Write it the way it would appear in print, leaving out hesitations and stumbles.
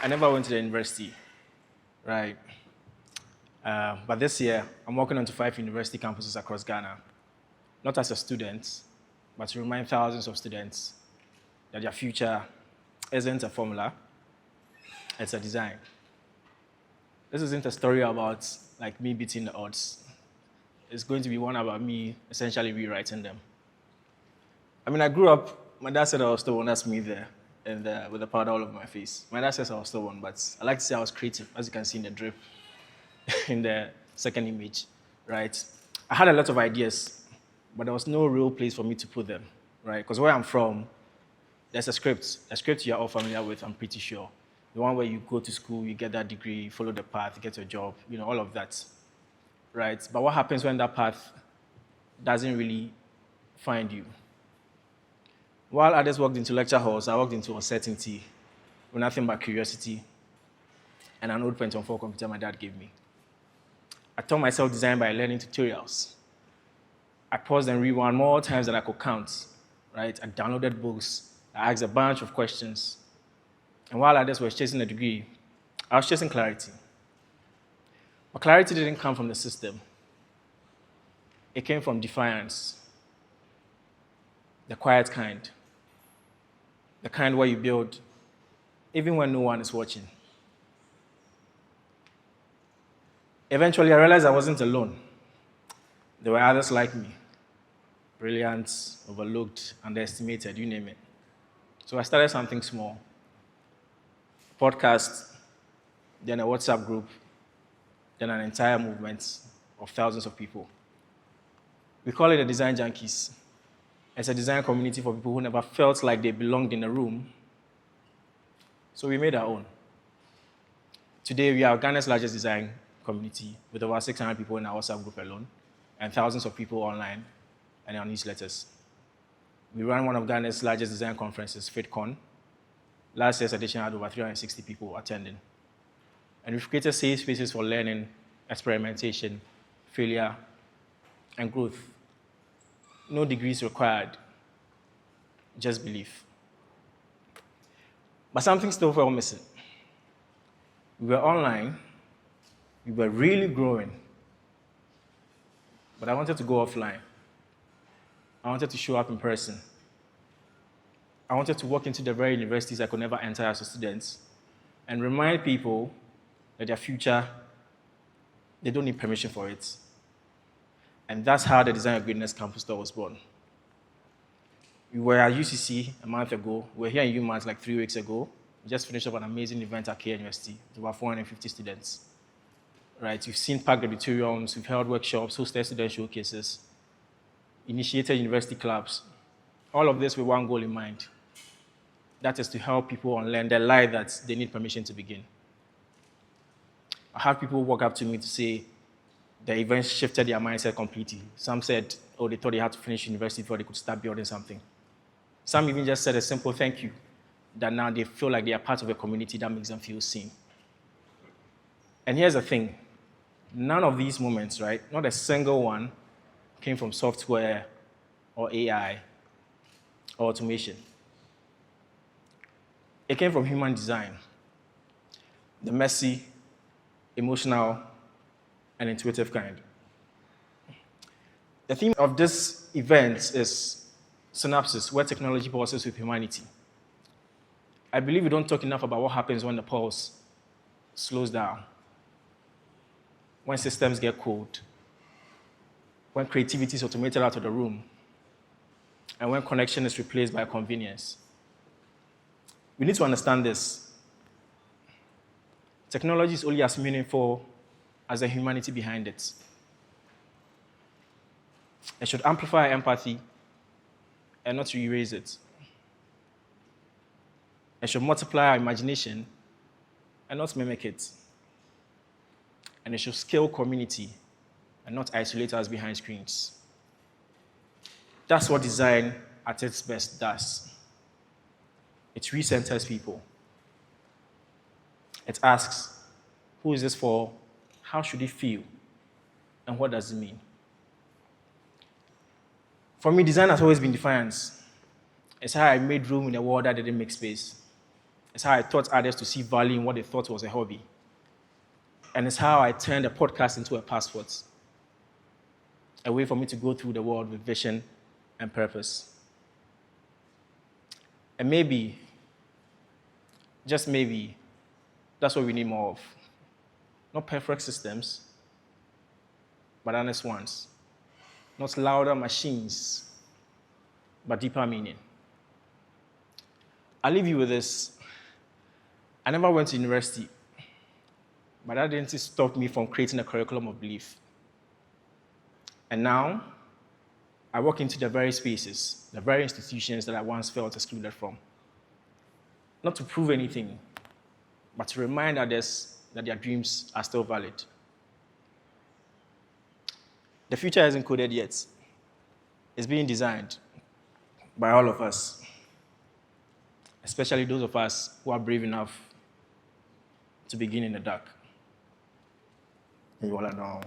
I never went to the university, right? But this year, I'm walking onto 5 university campuses across Ghana, not as a student, but to remind thousands of students that their future isn't a formula, it's a design. This isn't a story about like me beating the odds. It's going to be one about me essentially rewriting them. I mean, I grew up, my dad said I was stubborn, that's me there, and with the powder all over my face. My dad says I was stubborn, but I like to say I was creative, as you can see in the drip, in the second image, right? I had a lot of ideas, but there was no real place for me to put them, right? Because where I'm from, there's a script you're all familiar with, I'm pretty sure. The one where you go to school, you get that degree, you follow the path, you get a job, all of that, right? But what happens when that path doesn't really find you? While others walked into lecture halls, I walked into uncertainty with nothing but curiosity and an old Pentium 4 computer my dad gave me. I taught myself design by learning tutorials. I paused and rewound more times than I could count, right? I downloaded books, I asked a bunch of questions. And while others were chasing a degree, I was chasing clarity. But clarity didn't come from the system. It came from defiance. The quiet kind. The kind where you build even when no one is watching. Eventually, I realized I wasn't alone. There were others like me. Brilliant, overlooked, underestimated, you name it. So I started something small. A podcast, then a WhatsApp group, then an entire movement of thousands of people. We call it the Design Junkies. It's a design community for people who never felt like they belonged in a room. So we made our own. Today, we are Ghana's largest design community with over 600 people in our WhatsApp group alone and thousands of people online and our newsletters. We run one of Ghana's largest design conferences, FiDCon. Last year's edition had over 360 people attending. And we've created safe spaces for learning, experimentation, failure, and growth. No degrees required, just belief. But something still felt missing. We were online, we were really growing, but I wanted to go offline. I wanted to show up in person. I wanted to walk into the very universities I could never enter as a student and remind people that their future, they don't need permission for it. And that's how the Design of Greatness Campus Tour was born. We were at UCC a month ago. We were here in UMaT like 3 weeks ago. We just finished up an amazing event at KNUST with about 450 students. Right? We've seen packed auditoriums, we've held workshops, hosted student showcases, initiated university clubs. All of this with one goal in mind. That is to help people unlearn the lie that they need permission to begin. I had people walk up to me to say, the event shifted their mindset completely. Some said, oh, they thought they had to finish university before they could start building something. Some even just said a simple thank you, that now they feel like they are part of a community that makes them feel seen. And here's the thing. None of these moments, right, not a single one came from software or AI or automation. It came from human design, the messy, emotional, and intuitive kind. The theme of this event is Synapsis, where technology pulses with humanity. I believe we don't talk enough about what happens when the pulse slows down, when systems get cold, when creativity is automated out of the room, and when connection is replaced by convenience. We need to understand this. Technology is only as meaningful as the humanity behind it. It should amplify empathy and not erase it. It should multiply our imagination and not mimic it. And it should scale community and not isolate us behind screens. That's what design at its best does. It recenters people. It asks, who is this for? How should it feel? And what does it mean? For me, design has always been defiance. It's how I made room in a world that didn't make space. It's how I taught others to see value in what they thought was a hobby. And it's how I turned a podcast into a passport, a way for me to go through the world with vision and purpose. And maybe, just maybe, that's what we need more of. Not perfect systems, but honest ones. Not louder machines, but deeper meaning. I'll leave you with this. I never went to university, but that didn't stop me from creating a curriculum of belief. And now, I walk into the very spaces, the very institutions that I once felt excluded from. Not to prove anything, but to remind others that their dreams are still valid. The future isn't coded yet. It's being designed by all of us, especially those of us who are brave enough to begin in the dark. You all are now.